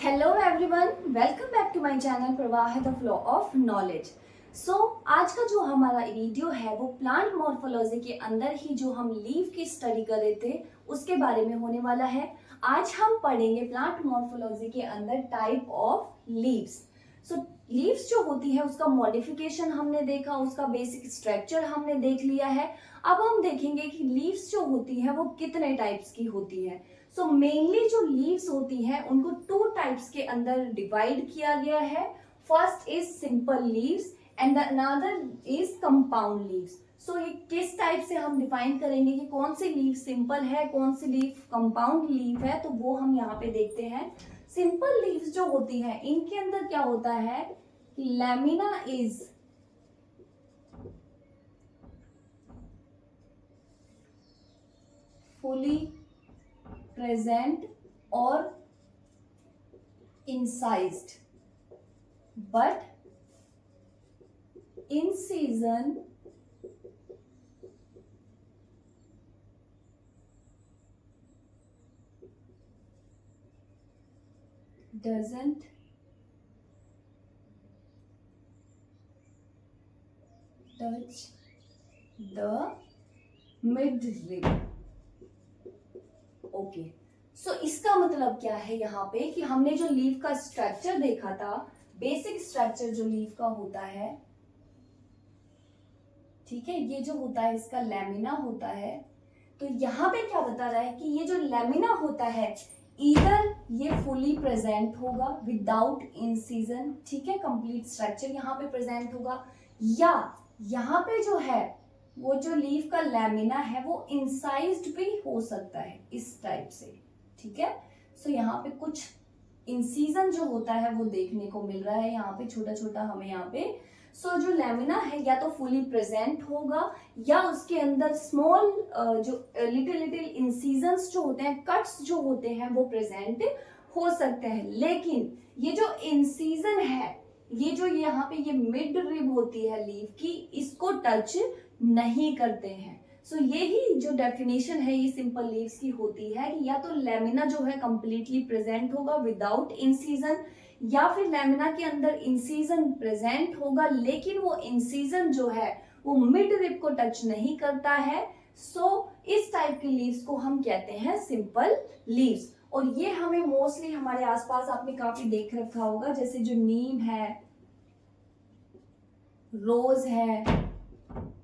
Hello everyone, welcome back to my channel Pravah the flow of knowledge. आज का जो हमारा वीडियो है वो प्लांट मॉर्फोलॉजी के अंदर ही जो हम लीफ की स्टडी कर रहे थे उसके बारे में होने वाला है। आज हम पढ़ेंगे प्लांट मॉर्फोलॉजी के अंदर टाइप ऑफ लीव्स। लीव्स जो होती है उसका मॉडिफिकेशन हमने देखा, उसका बेसिक स्ट्रक्चर हमने देख लिया है। अब हम देखेंगे कि लीव्स जो होती है वो कितने टाइप्स की होती है। मेनली जो लीव्स होती हैं उनको टू टाइप्स के अंदर डिवाइड किया गया है। First is simple leaves and another is compound leaves. ये किस टाइप से हम डिफाइन करेंगे कि कौन सी लीव सिंपल है, कौन सी लीव कंपाउंड लीव है, तो वो हम यहाँ पे देखते हैं। सिंपल लीव्स जो होती है इनके अंदर क्या होता है कि lamina is fully present or incised, but incision doesn't touch the midrib। Okay, इसका मतलब क्या है यहाँ पे कि हमने जो लीफ का स्ट्रक्चर देखा था, बेसिक स्ट्रक्चर जो लीफ का होता है, ठीक है, ये जो होता है इसका लैमिना होता है। तो यहाँ पे क्या बता रहा है कि ये जो लैमिना होता है इधर ये फुली प्रेजेंट होगा विदाउट इंसिजन, ठीक है, कंप्लीट स्ट्रक्चर यहाँ पे प्रेजेंट होगा, या यहाँ पे जो है वो जो लीफ का लैमिना है वो इंसाइज्ड भी हो सकता है इस टाइप से, ठीक है। यहाँ पे कुछ इंसिजन जो होता है वो देखने को मिल रहा है यहाँ पे छोटा छोटा हमें यहाँ पे। जो लैमिना है या तो फुली प्रेजेंट होगा या उसके अंदर स्मॉल जो लिटिल इंसिजन्स जो होते हैं, कट्स जो होते हैं वो प्रेजेंट हो सकते हैं। लेकिन ये जो इंसिजन है, ये जो यहाँ पे ये मिड रिब होती है लीफ की, इसको टच नहीं करते हैं। यही जो डेफिनेशन है ये सिंपल लीव्स की होती है कि या तो लैमिना जो है कंप्लीटली प्रेजेंट होगा विदाउट इंसिजन, या फिर लैमिना के अंदर इंसिजन प्रेजेंट होगा लेकिन वो इंसिजन जो है वो मिड रिब को टच नहीं करता है। इस टाइप की लीव्स को हम कहते हैं सिंपल लीव्स। और ये हमें मोस्टली हमारे आसपास आपने काफी देख रखा होगा, जैसे जो नीम है, रोज है,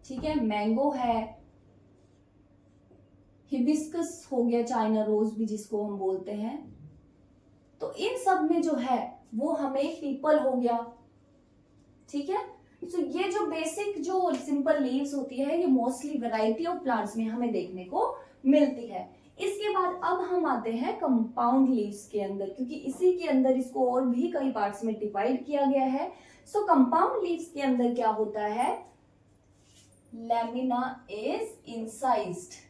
ठीक है, मैंगो है, हिबिस्कस हो गया, चाइना रोज भी जिसको हम बोलते हैं। तो इन सब में जो है वो हमें पीपल हो गया, ठीक है। ये जो बेसिक जो सिंपल लीव्स होती है ये मोस्टली वैरायटी ऑफ प्लांट्स में हमें देखने को मिलती है। इसके बाद अब हम आते हैं कंपाउंड लीव्स के अंदर, क्योंकि इसी के अंदर इसको और भी कई पार्ट्स में डिवाइड किया गया है। कंपाउंड लीव्स के अंदर क्या होता है, lamina is incised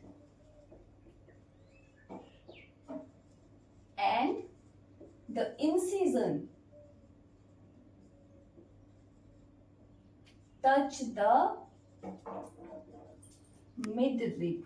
and the incision touch the midrib।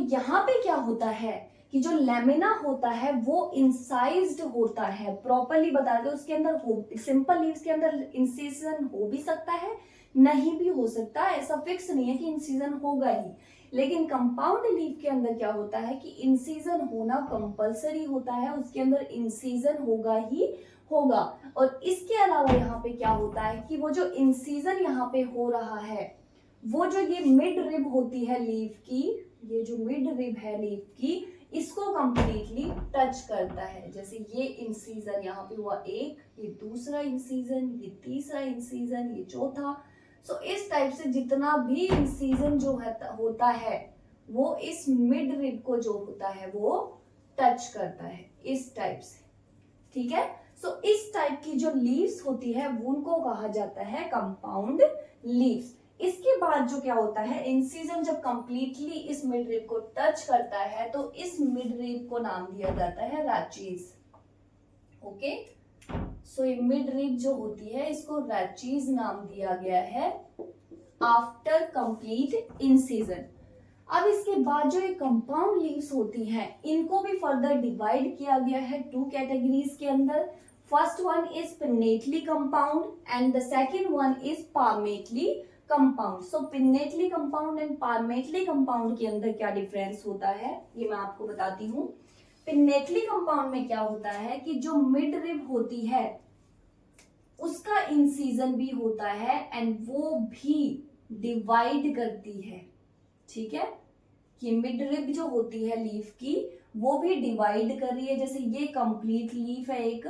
यहाँ पे क्या होता है कि जो लैमिना होता है वो इंसाइज्ड होता है, प्रॉपरली बता दो, उसके अंदर सिंपल लीव्स के अंदर इंसिजन हो भी सकता है, नहीं भी हो सकता, ऐसा फिक्स नहीं है कि इंसिजन होगा ही। लेकिन कंपाउंड लीफ के अंदर क्या होता है कि इंसिजन होना कंपलसरी होता है, उसके अंदर इंसिजन होगा ही होगा। और इसके अलावा यहाँ पे क्या होता है कि वो जो इंसिजन यहाँ पे हो रहा है वो जो ये मिड रिब होती है लीफ की, ये जो मिड रिब है लीफ की, इसको कंप्लीटली टच करता है। जैसे ये इंसिजन यहाँ पे हुआ एक, ये दूसरा इंसिजन, ये तीसरा इंसिजन, ये चौथा। इस टाइप से जितना भी इंसिजन जो होता है वो इस मिड रिब को जो होता है वो टच करता है इस टाइप से, ठीक है। इस टाइप की जो लीव्स होती है उनको कहा जाता है कंपाउंड लीव्स। इसके बाद जो क्या होता है, इंसिजन जब कंप्लीटली इस मिड रिब को टच करता है तो इस मिड रिब को नाम दिया जाता है रैचीज। ओके, ये मिड रिब जो होती है इसको रैचीज नाम दिया गया है आफ्टर कंप्लीट इंसिजन। अब इसके बाद जो ये कंपाउंड लीव्स होती हैं इनको भी फर्दर डिवाइड किया गया है टू कैटेगरीज के अंदर. First one is pinnately compound and the second one is palmately compound. So pinnately compound and palmately compound के अंदर क्या डिफरेंस होता है ये मैं आपको बताती हूँ. पिन्नेटली कंपाउंड में क्या होता है कि जो मिड रिब होती है उसका इंसीजन भी होता है एंड वो भी डिवाइड करती है. ठीक है, कि मिड रिब जो होती है लीफ की वो भी डिवाइड कर रही है. जैसे ये कंप्लीट लीफ है एक,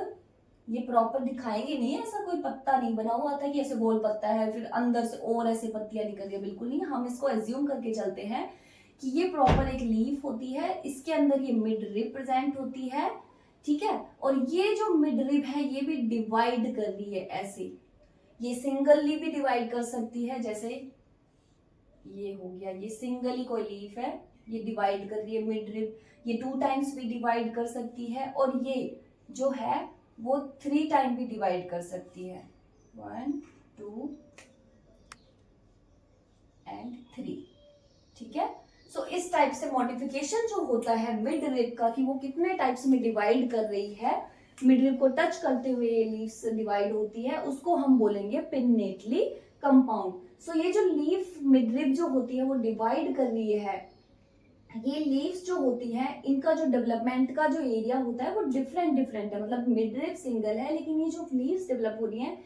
ये प्रॉपर दिखाएंगे नहीं, ऐसा कोई पत्ता नहीं बना हुआ था कि ऐसे गोल पत्ता है फिर अंदर से और ऐसे पत्तियां निकल रही है, बिल्कुल नहीं. हम इसको एज्यूम करके चलते हैं कि ये प्रॉपर एक लीफ होती है, इसके अंदर ये मिड रिब प्रेजेंट होती है. ठीक है, और ये जो मिड रिब है ये भी डिवाइड कर रही है ऐसे. ये सिंगली भी डिवाइड कर सकती है, जैसे ये हो गया, ये सिंगली कोई लीफ है, ये डिवाइड कर रही है मिड रिब. ये 2 टाइम्स भी डिवाइड कर सकती है और ये जो है वो 3 टाइम भी डिवाइड कर सकती है. 1 2 एंड 3. ठीक है, सो इस टाइप से मॉडिफिकेशन जो होता है मिड रिब का कि वो कितने टाइप्स में डिवाइड कर रही है, मिड रिब को टच करते हुए ये लीव्स डिवाइड होती है, उसको हम बोलेंगे पिन्नेटली कंपाउंड. सो ये जो लीफ मिड रिब जो होती है वो डिवाइड कर रही है, ये लीव्स जो होती हैं इनका जो डेवलपमेंट का जो एरिया होता है वो डिफरेंट है. मतलब मिड रिब सिंगल है लेकिन ये जो लीव्स डेवलप हो रही हैं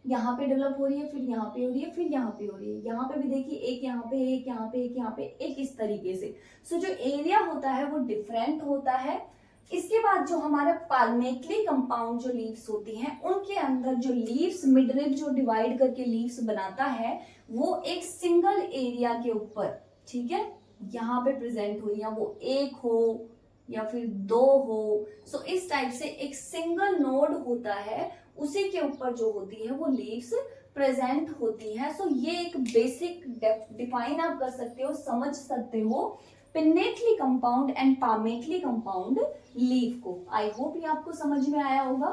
यहाँ पे डेवलप हो रही है, फिर यहाँ पे हो रही है, फिर यहाँ पे हो रही है, यहाँ पे भी देखिए एक यहाँ पे एक यहाँ पे एक यहाँ पे एक, इस तरीके से. सो जो एरिया होता है वो डिफरेंट होता है. इसके बाद जो हमारा पार्मेटली कंपाउंड जो लीव्स होती हैं उनके अंदर जो लीव्स मिड रिब जो डिवाइड करके लीव्स बनाता है वो एक सिंगल एरिया के ऊपर, ठीक है, यहाँ पे प्रेजेंट हुई, या वो एक हो या फिर 2 हो. सो इस टाइप से एक सिंगल नोड होता है, उसी के ऊपर जो होती है वो लीव्स प्रेजेंट होती हैं. सो ये एक बेसिक डिफाइन आप कर सकते हो, समझ सकते हो pinnately compound and palmately compound leaf को. आई होप ये आपको समझ में आया होगा.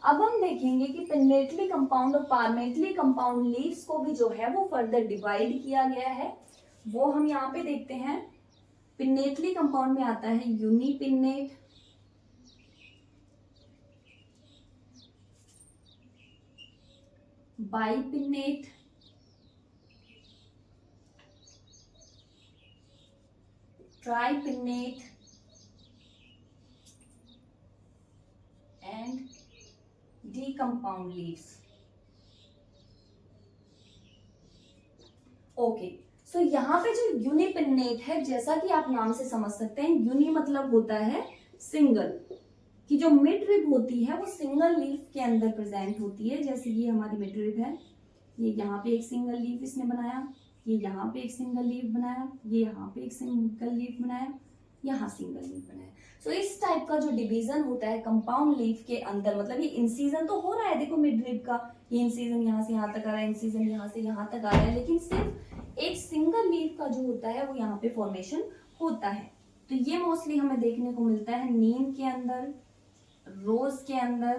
अब हम देखेंगे कि पिन्नेटली कंपाउंड और पार्मेटली कंपाउंड लीव्स को भी जो है वो फर्दर डिवाइड किया गया है, वो हम यहाँ पे देखते हैं. पिन्नेटली कंपाउंड में आता है यूनिपिन्नेट, बाइपिन्नेट, ट्राइपिन्नेट एंड डीकंपाउंड लीव्स. ओके, सो यहाँ पे जो यूनिपिन्नेट है, जैसा कि आप नाम से समझ सकते हैं, यूनि मतलब होता है सिंगल, कि जो मिड रिब होती है वो सिंगल लीफ के अंदर प्रेजेंट होती है. जैसे ये हमारी मिड रिब है, ये यहाँ पे एक सिंगल लीफ इसने बनाया, ये यहाँ पे एक सिंगल लीफ बनाया, ये यहाँ पे एक सिंगल लीफ बनाया, यहाँ सिंगल लीफ बनाया. सो इस टाइप का जो डिवीजन होता है कंपाउंड लीफ के अंदर, मतलब ये इंसीजन तो हो रहा है, देखो मिड रिब का ये इंसीजन यहाँ से यहाँ तक आ रहा है, इंसीजन यहाँ से यहाँ तक आ रहा है, लेकिन सिर्फ एक सिंगल लीफ का जो होता है वो यहाँ पे फॉर्मेशन होता है. तो ये मोस्टली हमें देखने को मिलता है नीम के अंदर, रोज के अंदर,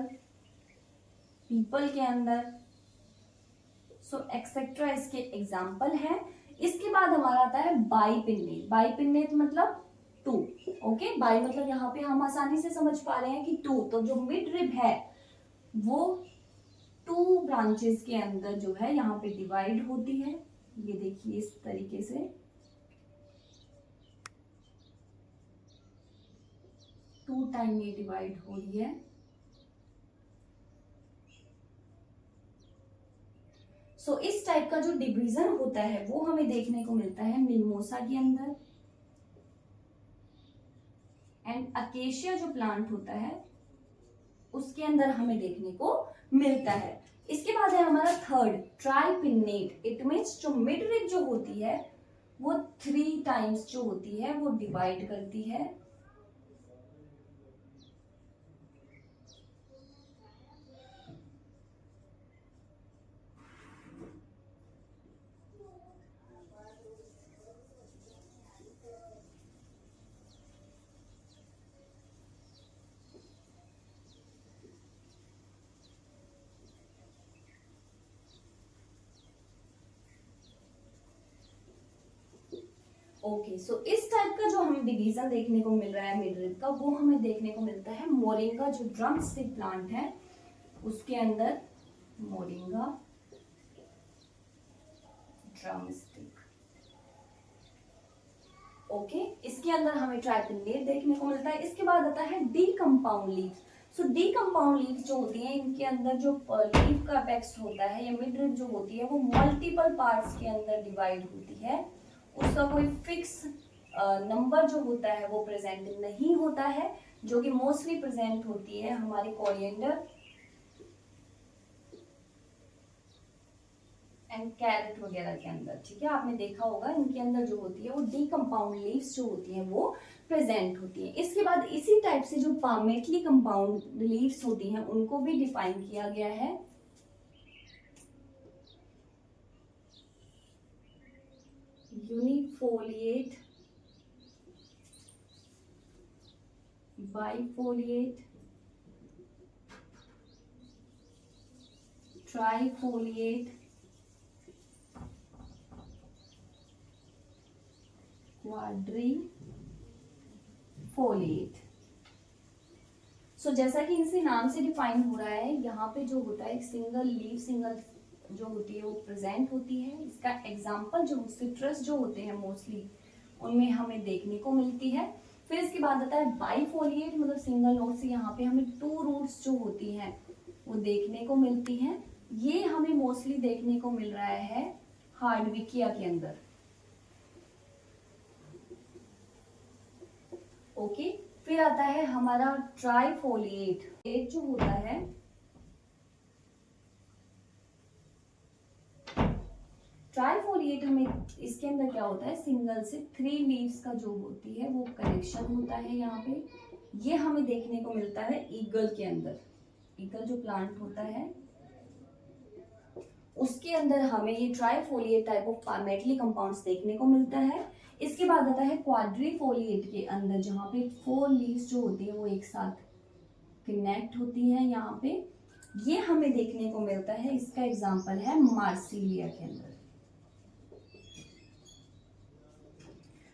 पीपल के अंदर. सो एक्सेट्रा इसके एग्जाम्पल है. इसके बाद हमारा आता है बाइपिन्नेट. बाइपिन्नेट मतलब 2. ओके, बाई मतलब यहाँ पे हम आसानी से समझ पा रहे हैं कि 2. तो जो मिड रिब है वो 2 ब्रांचेस के अंदर जो है यहाँ पे डिवाइड होती है. ये देखिए इस तरीके से 2 टाइम ये डिवाइड हो रही है. सो इस टाइप का जो डिवीजन होता है वो हमें देखने को मिलता है मिमोसा के अंदर, एंड अकेशिया जो प्लांट होता है उसके अंदर हमें देखने को मिलता है. इसके बाद है हमारा थर्ड ट्राइपिन्नेट. इट मीन्स जो मिड रिब जो होती है वो 3 टाइम्स जो होती है वो डिवाइड करती है. ओके, सो इस टाइप का जो हमें डिवीजन देखने को मिल रहा है मिडरिब का, वो हमें देखने को मिलता है मोरिंगा जो ड्रम स्टिक प्लांट है उसके अंदर, मोरिंगा ड्रम स्टिक। ओके, इसके अंदर हमें ट्राइपिन्नेट देखने को मिलता है। इसके बाद आता है डी कंपाउंड लीव्स। सो डी कंपाउंड लीव्स जो होती हैं, इनके अंदर जो लीफ का अपेक्स होता है या मिडरिब जो होती है वो मल्टीपल पार्ट्स के अंदर डिवाइड होती है। उसका कोई फिक्स नंबर जो होता है वो प्रेजेंट नहीं होता है, जो कि मोस्टली प्रेजेंट होती है हमारी कोरिएंडर एंड कैरेट वगैरह के अंदर। ठीक है, आपने देखा होगा इनके अंदर जो होती है वो डी कंपाउंड लीव्स जो होती हैं वो प्रेजेंट होती है। इसके बाद इसी टाइप से जो पामेटली कंपाउंड लीव्स होती हैं उनको भी डिफाइन किया गया है। यूनिफोलिएट, बाइफोलिएट, ट्राइफोलिएट, क्वाड्रीफोलिएट। सो जैसा कि इनसे नाम से डिफाइन हो रहा है, यहाँ पे जो होता है सिंगल लीव, सिंगल जो होती है वो प्रेजेंट होती है। इसका एग्जांपल जो सिट्रस जो होते हैं मोस्टली उनमें हमें देखने को मिलती है। फिर इसके बाद आता है बाइफोलिएट, मतलब सिंगल नोड से यहाँ पे हमें 2 रूट्स जो होती हैं वो देखने को मिलती हैं। ये हमें मोस्टली देखने को मिल रहा है हार्डविकिया के अंदर। ओके, फिर आता है हमारा ट्राइफोलिएट। एक जो होता है ट्राइफोलिएट, हमें इसके अंदर क्या होता है, सिंगल से 3 लीव्स का जो होती है वो कलेक्शन होता है यहाँ पे। ये हमें देखने को मिलता है ईगल के अंदर। ईगल जो प्लांट होता है उसके अंदर हमें ये trifoliate type of palmately compounds देखने को मिलता है। इसके बाद आता है क्वाड्रीफोलिएट के अंदर, जहाँ पे 4 लीव्स जो होती है वो एक साथ कनेक्ट होती हैं यहाँ पे। ये हमें देखने को मिलता है, इसका एग्जांपल है मार्सिलिया के अंदर।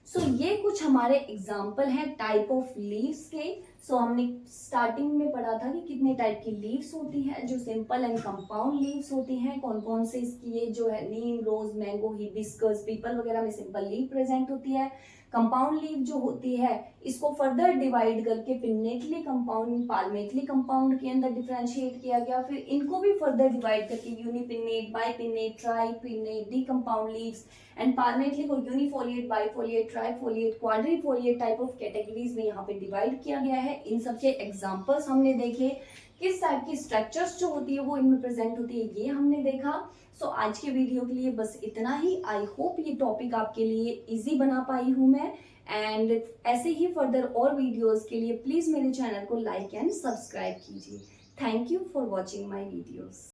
सो ये कुछ हमारे एग्जाम्पल हैं टाइप ऑफ लीव्स के। सो हमने स्टार्टिंग में पढ़ा था कि कितने टाइप की लीव्स होती हैं, जो सिंपल एंड कंपाउंड लीव्स होती हैं, कौन कौन से इसकी, ये जो है नीम, रोज, मैंगो, हिबिस्कस, पीपल वगैरह में सिंपल लीव प्रेजेंट होती है। कंपाउंड लीव जो होती है इसको फर्दर डिवाइड करके पिन्नेटली कंपाउंड, पाल्मेटली कंपाउंड के अंदर डिफरेंशिएट किया गया। फिर इनको भी फर्दर डिवाइड करके यूनिपिन्नेट, बाइपिन्नेट, ट्राइपिन्नेट, डी कंपाउंड लीव्स एंड पाल्मेटली को यूनिफोलिएट, बाइफोलिएट, ट्राइफोलिएट, क्वाड्रीफोलिएट टाइप ऑफ कैटेगरीज में यहाँ पे डिवाइड किया गया है। इन सबके एग्जांपल्स हमने देखे, किस टाइप की स्ट्रक्चर्स जो होती है वो इनमें प्रेजेंट होती है, ये हमने देखा। सो आज के वीडियो के लिए बस इतना ही। आई होप ये टॉपिक आपके लिए इजी बना पाई हूँ मैं। एंड ऐसे ही फर्दर और वीडियोस के लिए प्लीज मेरे चैनल को लाइक एंड सब्सक्राइब कीजिए। Thank you for watching my videos.